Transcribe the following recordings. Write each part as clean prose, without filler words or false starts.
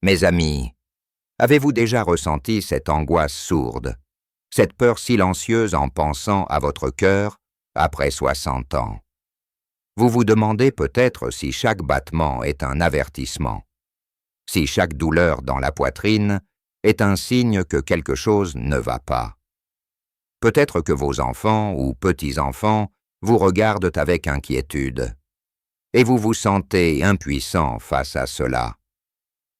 Mes amis, avez-vous déjà ressenti cette angoisse sourde, cette peur silencieuse en pensant à votre cœur après 60 ans? Vous vous demandez peut-être si chaque battement est un avertissement, si chaque douleur dans la poitrine est un signe que quelque chose ne va pas. Peut-être que vos enfants ou petits-enfants vous regardent avec inquiétude, et vous vous sentez impuissant face à cela.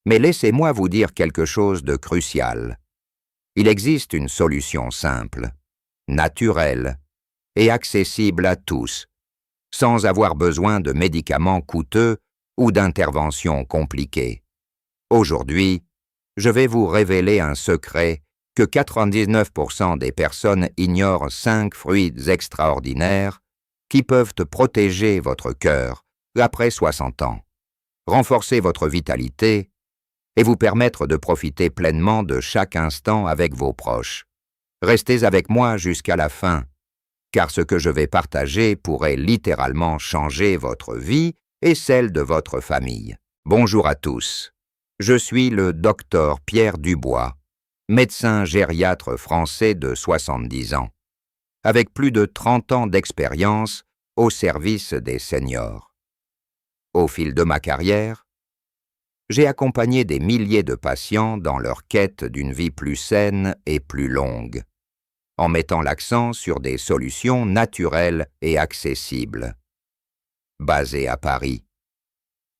Mais laissez-moi vous dire quelque chose de crucial. Il existe une solution simple, naturelle et accessible à tous, sans avoir besoin de médicaments coûteux ou d'interventions compliquées. Aujourd'hui, je vais vous révéler un secret que 99% des personnes ignorent: 5 fruits extraordinaires qui peuvent protéger votre cœur après 60 ans, renforcer votre vitalité et vous permettre de profiter pleinement de chaque instant avec vos proches. Restez avec moi jusqu'à la fin, car ce que je vais partager pourrait littéralement changer votre vie et celle de votre famille. Bonjour à tous. Je suis le docteur Pierre Dubois, médecin gériatre français de 70 ans, avec plus de 30 ans d'expérience au service des seniors. Au fil de ma carrière, j'ai accompagné des milliers de patients dans leur quête d'une vie plus saine et plus longue, en mettant l'accent sur des solutions naturelles et accessibles. Basé à Paris,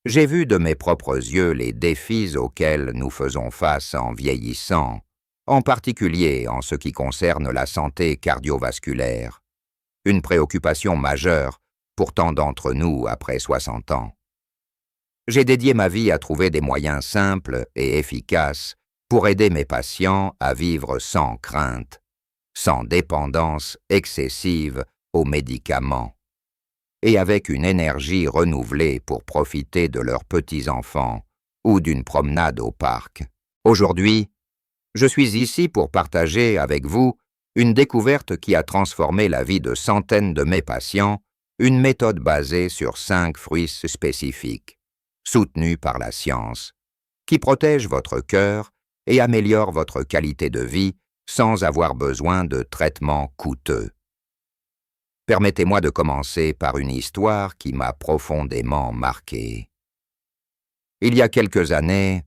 j'ai vu de mes propres yeux les défis auxquels nous faisons face en vieillissant, en particulier en ce qui concerne la santé cardiovasculaire, une préoccupation majeure pour tant d'entre nous après 60 ans. J'ai dédié ma vie à trouver des moyens simples et efficaces pour aider mes patients à vivre sans crainte, sans dépendance excessive aux médicaments, et avec une énergie renouvelée pour profiter de leurs petits-enfants ou d'une promenade au parc. Aujourd'hui, je suis ici pour partager avec vous une découverte qui a transformé la vie de centaines de mes patients, une méthode basée sur 5 fruits spécifiques, soutenus par la science, qui protège votre cœur et améliore votre qualité de vie sans avoir besoin de traitements coûteux. Permettez-moi de commencer par une histoire qui m'a profondément marqué. Il y a quelques années,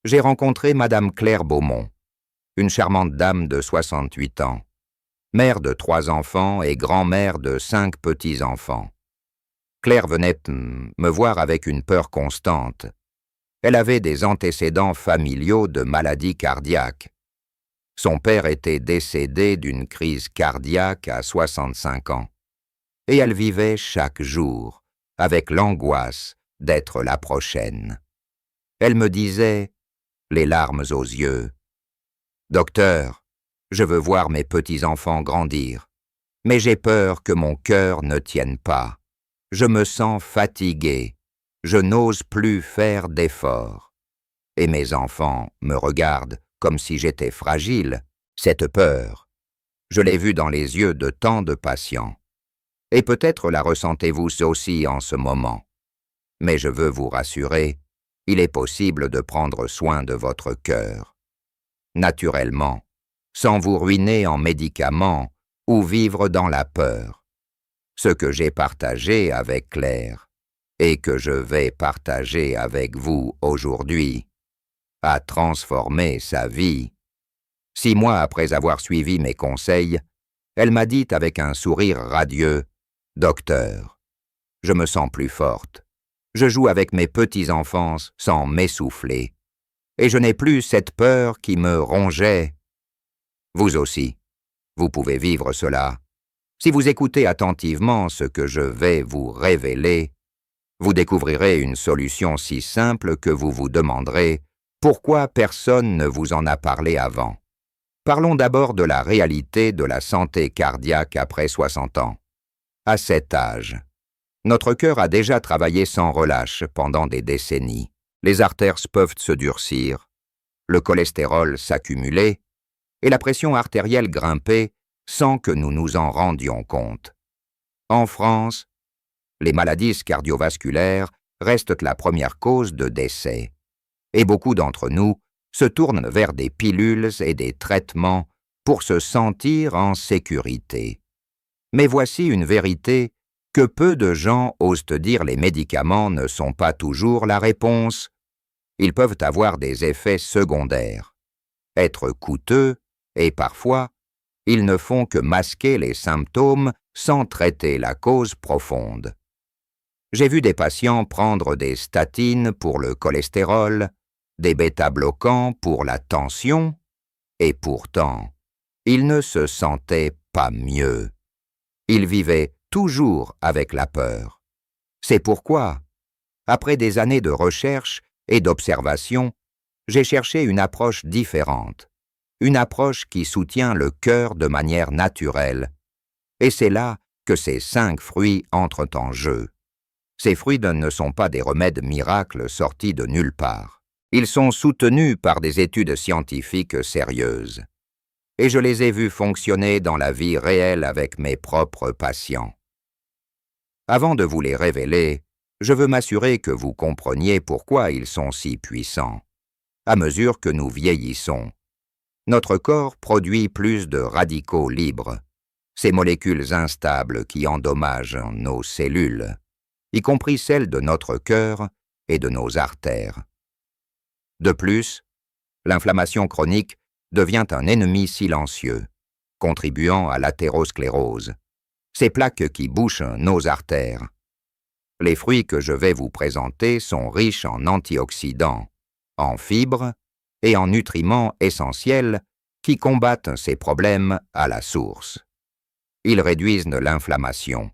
j'ai rencontré Madame Claire Beaumont, une charmante dame de 68 ans, mère de 3 enfants et grand-mère de 5 petits-enfants. Claire venait me voir avec une peur constante. Elle avait des antécédents familiaux de maladies cardiaques. Son père était décédé d'une crise cardiaque à 65 ans, et elle vivait chaque jour avec l'angoisse d'être la prochaine. Elle me disait, les larmes aux yeux, « Docteur, je veux voir mes petits-enfants grandir, mais j'ai peur que mon cœur ne tienne pas. Je me sens fatigué, je n'ose plus faire d'efforts. Et mes enfants me regardent comme si j'étais fragile. Cette peur, je l'ai vue dans les yeux de tant de patients. Et peut-être la ressentez-vous aussi en ce moment. Mais je veux vous rassurer, il est possible de prendre soin de votre cœur. Naturellement, sans vous ruiner en médicaments ou vivre dans la peur. Ce que j'ai partagé avec Claire et que je vais partager avec vous aujourd'hui a transformé sa vie. 6 mois après avoir suivi mes conseils, elle m'a dit avec un sourire radieux, « Docteur, je me sens plus forte. Je joue avec mes petits-enfants sans m'essouffler. Et je n'ai plus cette peur qui me rongeait. » Vous aussi, vous pouvez vivre cela. Si vous écoutez attentivement ce que je vais vous révéler, vous découvrirez une solution si simple que vous vous demanderez pourquoi personne ne vous en a parlé avant. Parlons d'abord de la réalité de la santé cardiaque après 60 ans. À cet âge, notre cœur a déjà travaillé sans relâche pendant des décennies. Les artères peuvent se durcir, le cholestérol s'accumuler et la pression artérielle grimper sans que nous nous en rendions compte. En France, les maladies cardiovasculaires restent la première cause de décès. et beaucoup d'entre nous se tournent vers des pilules et des traitements pour se sentir en sécurité. Mais voici une vérité que peu de gens osent dire: les médicaments ne sont pas toujours la réponse. Ils peuvent avoir des effets secondaires, être coûteux et parfois, ils ne font que masquer les symptômes sans traiter la cause profonde. J'ai vu des patients prendre des statines pour le cholestérol, des bêta-bloquants pour la tension, et pourtant, ils ne se sentaient pas mieux. Ils vivaient toujours avec la peur. C'est pourquoi, après des années de recherche et d'observation, j'ai cherché une approche différente, une approche qui soutient le cœur de manière naturelle. Et c'est là que ces 5 fruits entrent en jeu. Ces fruits ne sont pas des remèdes miracles sortis de nulle part. Ils sont soutenus par des études scientifiques sérieuses. Et je les ai vus fonctionner dans la vie réelle avec mes propres patients. Avant de vous les révéler, je veux m'assurer que vous compreniez pourquoi ils sont si puissants. À mesure que nous vieillissons, notre corps produit plus de radicaux libres, ces molécules instables qui endommagent nos cellules, y compris celles de notre cœur et de nos artères. De plus, l'inflammation chronique devient un ennemi silencieux, contribuant à l'athérosclérose, ces plaques qui bouchent nos artères. Les fruits que je vais vous présenter sont riches en antioxydants, en fibres et en nutriments essentiels qui combattent ces problèmes à la source. Ils réduisent l'inflammation,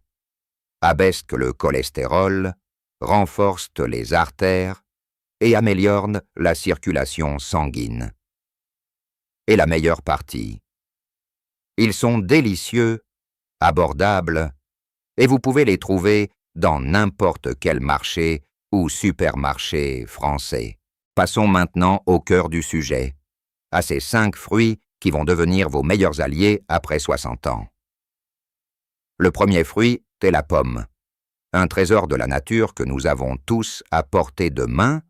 abaissent le cholestérol, renforcent les artères et améliorent la circulation sanguine. Et la meilleure partie, ils sont délicieux, abordables, et vous pouvez les trouver dans n'importe quel marché ou supermarché français. Passons maintenant au cœur du sujet, à ces 5 fruits qui vont devenir vos meilleurs alliés après 60 ans. Le premier fruit est la pomme, un trésor de la nature que nous avons tous à portée de main,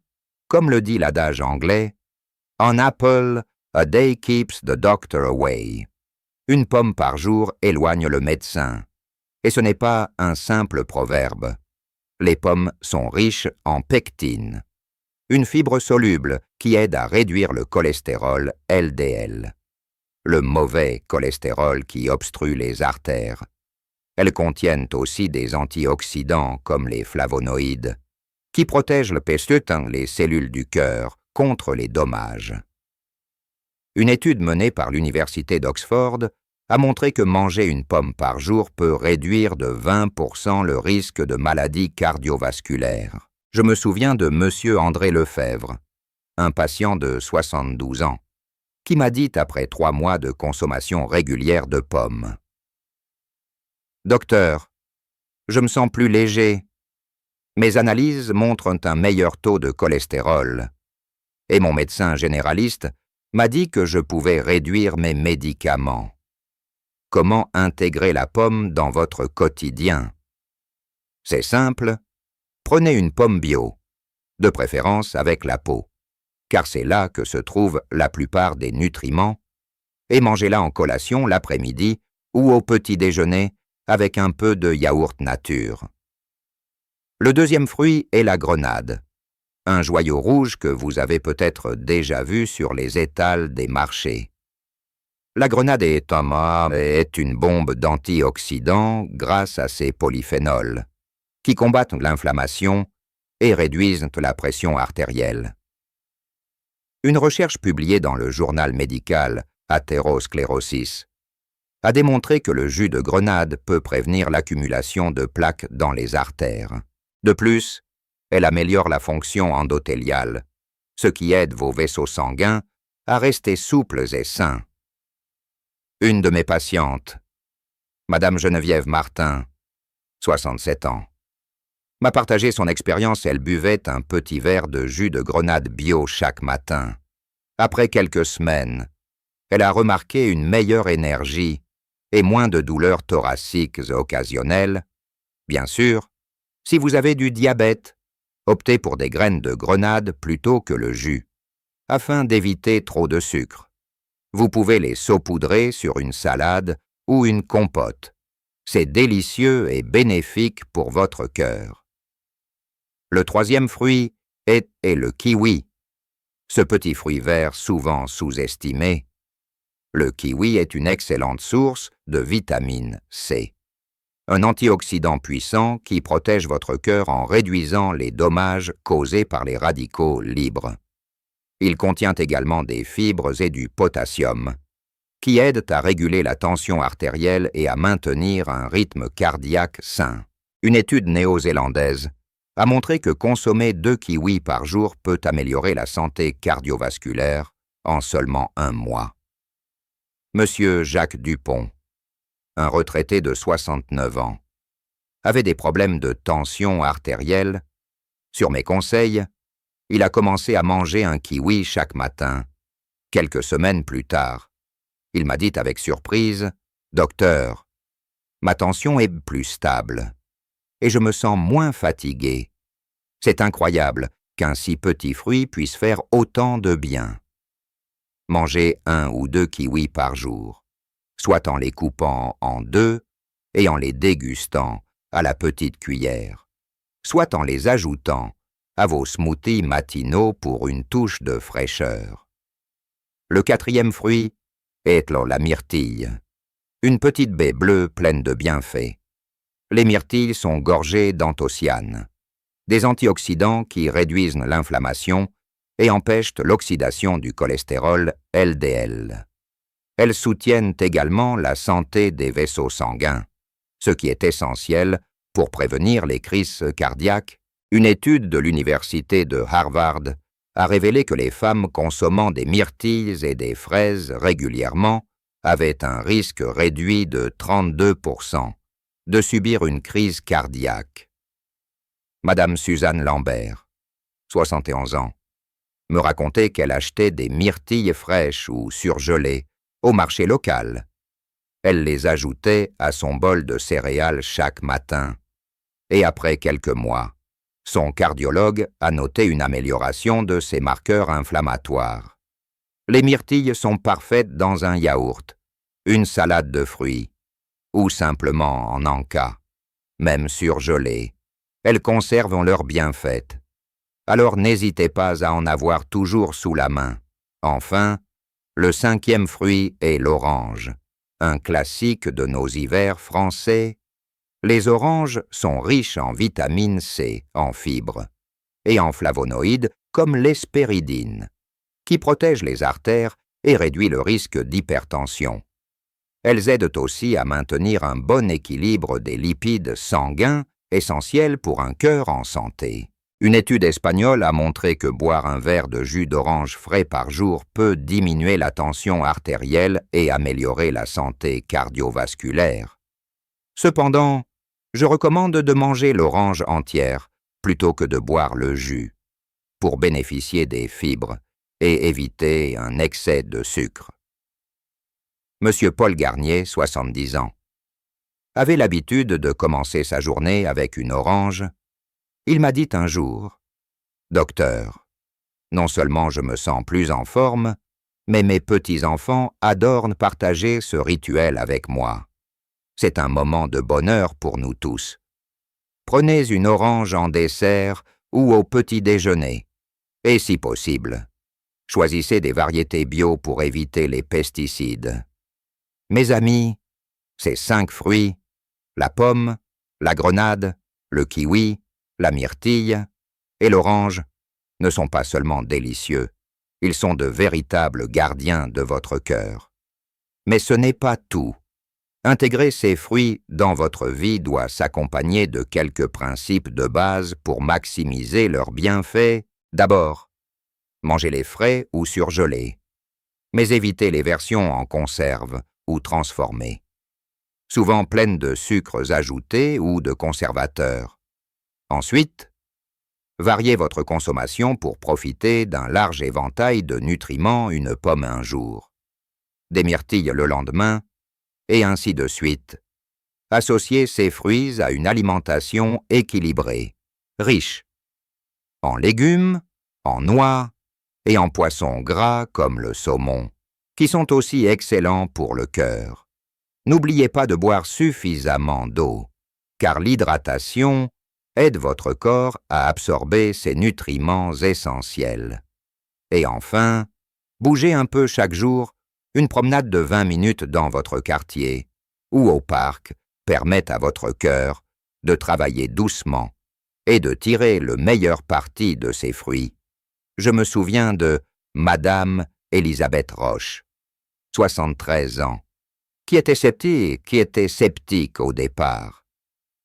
comme le dit l'adage anglais « An apple, a day keeps the doctor away ». Une pomme par jour éloigne le médecin. Et ce n'est pas un simple proverbe. Les pommes sont riches en pectine, une fibre soluble qui aide à réduire le cholestérol LDL, le mauvais cholestérol qui obstrue les artères. Elles contiennent aussi des antioxydants comme les flavonoïdes, qui protègent les cellules du cœur contre les dommages. Une étude menée par l'Université d'Oxford a montré que manger une pomme par jour peut réduire de 20% le risque de maladies cardiovasculaires. Je me souviens de M. André Lefebvre, un patient de 72 ans, qui m'a dit après 3 mois de consommation régulière de pommes: « Docteur, je me sens plus léger. Mes analyses montrent un meilleur taux de cholestérol. Et mon médecin généraliste m'a dit que je pouvais réduire mes médicaments. Comment intégrer la pomme dans votre quotidien? C'est simple, prenez une pomme bio, de préférence avec la peau, car c'est là que se trouvent la plupart des nutriments, et mangez-la en collation l'après-midi ou au petit déjeuner avec un peu de yaourt nature. Le deuxième fruit est la grenade, un joyau rouge que vous avez peut-être déjà vu sur les étals des marchés. La grenade est une bombe d'antioxydants grâce à ses polyphénols, qui combattent l'inflammation et réduisent la pression artérielle. Une recherche publiée dans le journal médical Atherosclerosis a démontré que le jus de grenade peut prévenir l'accumulation de plaques dans les artères. De plus, elle améliore la fonction endothéliale, ce qui aide vos vaisseaux sanguins à rester souples et sains. Une de mes patientes, Madame Geneviève Martin, 67 ans, m'a partagé son expérience. Elle buvait un petit verre de jus de grenade bio chaque matin. Après quelques semaines, elle a remarqué une meilleure énergie et moins de douleurs thoraciques occasionnelles. Bien sûr, si vous avez du diabète, Optez pour des graines de grenade plutôt que le jus, afin d'éviter trop de sucre. Vous pouvez les saupoudrer sur une salade ou une compote. C'est délicieux et bénéfique pour votre cœur. Le troisième fruit est le kiwi. Ce petit fruit vert souvent sous-estimé. Le kiwi est une excellente source de vitamine C. Un antioxydant puissant qui protège votre cœur en réduisant les dommages causés par les radicaux libres. Il contient également des fibres et du potassium, qui aident à réguler la tension artérielle et à maintenir un rythme cardiaque sain. Une étude néo-zélandaise a montré que consommer 2 kiwis par jour peut améliorer la santé cardiovasculaire en seulement 1 mois. Monsieur Jacques Dupont, un retraité de 69 ans, avait des problèmes de tension artérielle. Sur mes conseils, il a commencé à manger un kiwi chaque matin. Quelques semaines plus tard, il m'a dit avec surprise, « Docteur, ma tension est plus stable et je me sens moins fatigué. C'est incroyable qu'un si petit fruit puisse faire autant de bien. » Mangez 1 ou 2 kiwis par jour, soit en les coupant en 2 et en les dégustant à la petite cuillère, soit en les ajoutant à vos smoothies matinaux pour une touche de fraîcheur. Le quatrième fruit est la myrtille, une petite baie bleue pleine de bienfaits. Les myrtilles sont gorgées d'anthocyanes, des antioxydants qui réduisent l'inflammation et empêchent l'oxydation du cholestérol LDL. Elles soutiennent également la santé des vaisseaux sanguins, ce qui est essentiel pour prévenir les crises cardiaques. Une étude de l'université de Harvard a révélé que les femmes consommant des myrtilles et des fraises régulièrement avaient un risque réduit de 32% de subir une crise cardiaque. Madame Suzanne Lambert, 71 ans, me racontait qu'elle achetait des myrtilles fraîches ou surgelées au marché local. Elle les ajoutait à son bol de céréales chaque matin. Et après quelques mois, son cardiologue a noté une amélioration de ses marqueurs inflammatoires. Les myrtilles sont parfaites dans un yaourt, une salade de fruits, ou simplement en encas, même surgelées. Elles conservent leurs bienfaits. Alors n'hésitez pas à en avoir toujours sous la main. Enfin, le 5e fruit est l'orange, un classique de nos hivers français. Les oranges sont riches en vitamine C, en fibres, et en flavonoïdes comme l'hespéridine, qui protège les artères et réduit le risque d'hypertension. Elles aident aussi à maintenir un bon équilibre des lipides sanguins essentiels pour un cœur en santé. Une étude espagnole a montré que boire un verre de jus d'orange frais par jour peut diminuer la tension artérielle et améliorer la santé cardiovasculaire. Cependant, je recommande de manger l'orange entière plutôt que de boire le jus, pour bénéficier des fibres et éviter un excès de sucre. Monsieur Paul Garnier, 70 ans, avait l'habitude de commencer sa journée avec une orange. Il m'a dit un jour, « Docteur, non seulement je me sens plus en forme, mais mes petits-enfants adorent partager ce rituel avec moi. C'est un moment de bonheur pour nous tous. Prenez une orange en dessert ou au petit déjeuner, et si possible, choisissez des variétés bio pour éviter les pesticides. Mes amis, ces 5 fruits, la pomme, la grenade, le kiwi, la myrtille et l'orange, ne sont pas seulement délicieux, ils sont de véritables gardiens de votre cœur. Mais ce n'est pas tout. Intégrer ces fruits dans votre vie doit s'accompagner de quelques principes de base pour maximiser leurs bienfaits. D'abord, mangez-les frais ou surgelés, mais évitez les versions en conserve ou transformées, souvent pleines de sucres ajoutés ou de conservateurs. Ensuite, variez votre consommation pour profiter d'un large éventail de nutriments, une pomme un jour, des myrtilles le lendemain, et ainsi de suite. Associez ces fruits à une alimentation équilibrée, riche, en légumes, en noix et en poissons gras comme le saumon, qui sont aussi excellents pour le cœur. N'oubliez pas de boire suffisamment d'eau, car l'hydratation aide votre corps à absorber ces nutriments essentiels. Et enfin, bougez un peu chaque jour. Une promenade de 20 minutes dans votre quartier ou au parc permet à votre cœur de travailler doucement et de tirer le meilleur parti de ses fruits. Je me souviens de Madame Elisabeth Roche, 73 ans, qui était sceptique au départ.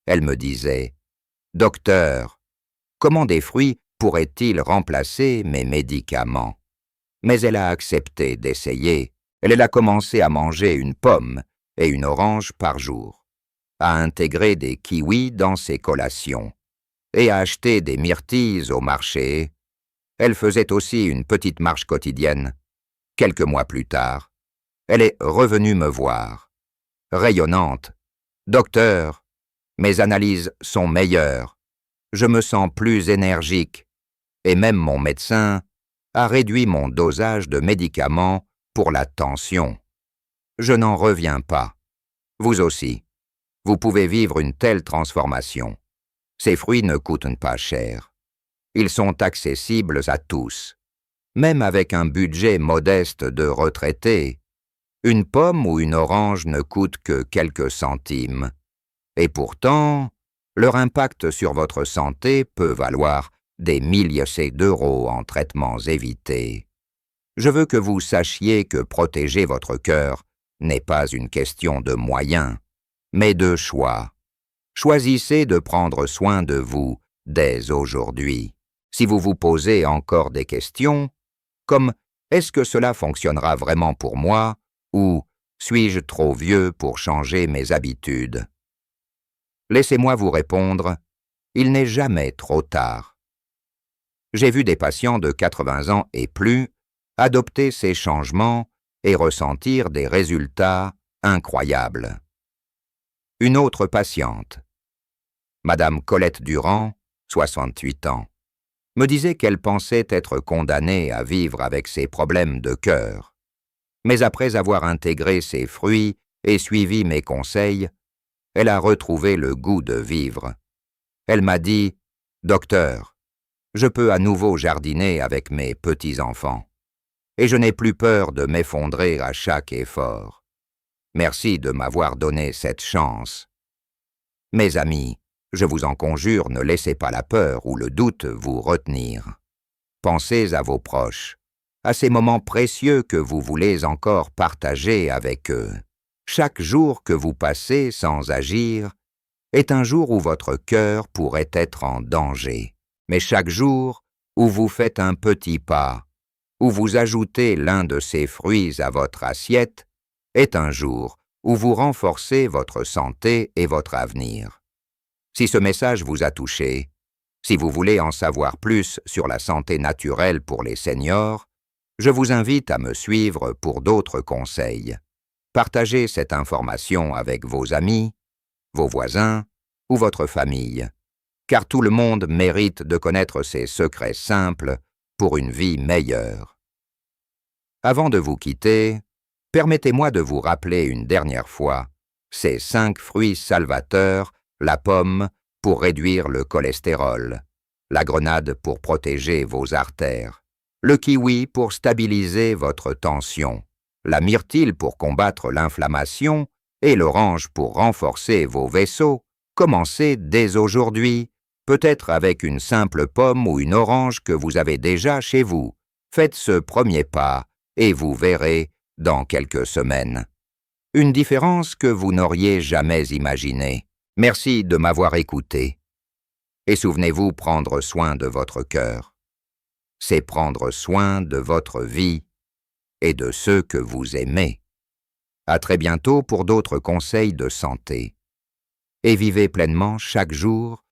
Elle me disait « Docteur, comment des fruits pourraient-ils remplacer mes médicaments ?» Mais elle a accepté d'essayer. Elle a commencé à manger une pomme et une orange par jour, à intégrer des kiwis dans ses collations et à acheter des myrtilles au marché. Elle faisait aussi une petite marche quotidienne. Quelques mois plus tard, elle est revenue me voir, rayonnante. « Docteur, mes analyses sont meilleures, je me sens plus énergique et même mon médecin a réduit mon dosage de médicaments pour la tension. Je n'en reviens pas. Vous aussi, vous pouvez vivre une telle transformation. Ces fruits ne coûtent pas cher. Ils sont accessibles à tous. Même avec un budget modeste de retraité, une pomme ou une orange ne coûte que quelques centimes. Et pourtant, leur impact sur votre santé peut valoir des milliers d'euros en traitements évités. Je veux que vous sachiez que protéger votre cœur n'est pas une question de moyens, mais de choix. Choisissez de prendre soin de vous dès aujourd'hui. Si vous vous posez encore des questions, comme « Est-ce que cela fonctionnera vraiment pour moi ?» ou « Suis-je trop vieux pour changer mes habitudes ?» Laissez-moi vous répondre « Il n'est jamais trop tard ». J'ai vu des patients de 80 ans et plus adopter ces changements et ressentir des résultats incroyables. Une autre patiente, Madame Colette Durand, 68 ans, me disait qu'elle pensait être condamnée à vivre avec ses problèmes de cœur. Mais après avoir intégré ces fruits et suivi mes conseils, elle a retrouvé le goût de vivre. Elle m'a dit « Docteur, je peux à nouveau jardiner avec mes petits-enfants. Et je n'ai plus peur de m'effondrer à chaque effort. Merci de m'avoir donné cette chance. » Mes amis, je vous en conjure, ne laissez pas la peur ou le doute vous retenir. Pensez à vos proches, à ces moments précieux que vous voulez encore partager avec eux. Chaque jour que vous passez sans agir est un jour où votre cœur pourrait être en danger. Mais chaque jour où vous faites un petit pas, où vous ajoutez l'un de ces fruits à votre assiette, est un jour où vous renforcez votre santé et votre avenir. Si ce message vous a touché, si vous voulez en savoir plus sur la santé naturelle pour les seniors, je vous invite à me suivre pour d'autres conseils. Partagez cette information avec vos amis, vos voisins ou votre famille, car tout le monde mérite de connaître ces secrets simples pour une vie meilleure. Avant de vous quitter, permettez-moi de vous rappeler une dernière fois ces 5 fruits salvateurs, la pomme pour réduire le cholestérol, la grenade pour protéger vos artères, le kiwi pour stabiliser votre tension, la myrtille pour combattre l'inflammation et l'orange pour renforcer vos vaisseaux. Commencez dès aujourd'hui, peut-être avec une simple pomme ou une orange que vous avez déjà chez vous. Faites ce premier pas et vous verrez, dans quelques semaines, une différence que vous n'auriez jamais imaginée. Merci de m'avoir écouté. Et souvenez-vous, prendre soin de votre cœur, c'est prendre soin de votre vie et de ceux que vous aimez. À très bientôt pour d'autres conseils de santé. Et vivez pleinement chaque jour